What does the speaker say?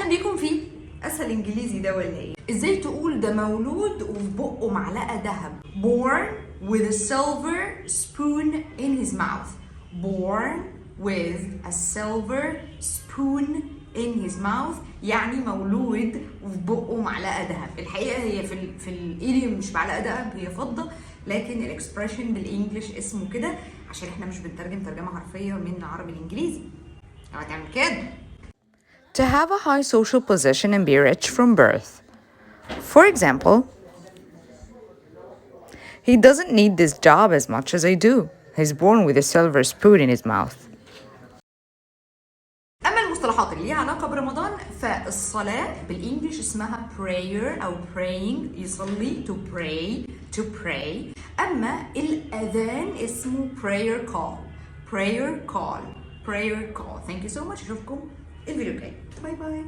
اهلا بيكم في اسهل انجليزي ده ولا ايه؟ ازاي تقول ده مولود وفي بقه معلقه ذهب؟ born with a silver spoon in his mouth. born with a silver spoon in his mouth يعني مولود وفي بقه معلقه ذهب. الحقيقه هي في الايديوم مش معلقه ذهب، هي فضه، لكن الاكسبريشن بالانجلش اسمه كده عشان احنا مش بنترجم ترجمه حرفيه من عربي لانجليزي. لو هتعمل كده To have a high social position and be rich from birth. For example, he doesn't need this job as much as I do. He's born with a silver spoon in his mouth. اما المصطلحات اللي ليها علاقه برمضان فالصلاه بالانجلش اسمها prayer او praying، يصلي to pray. اما الاذان اسمه prayer call. Thank you so much. اشوفكم الفيديو الجاي. باي باي.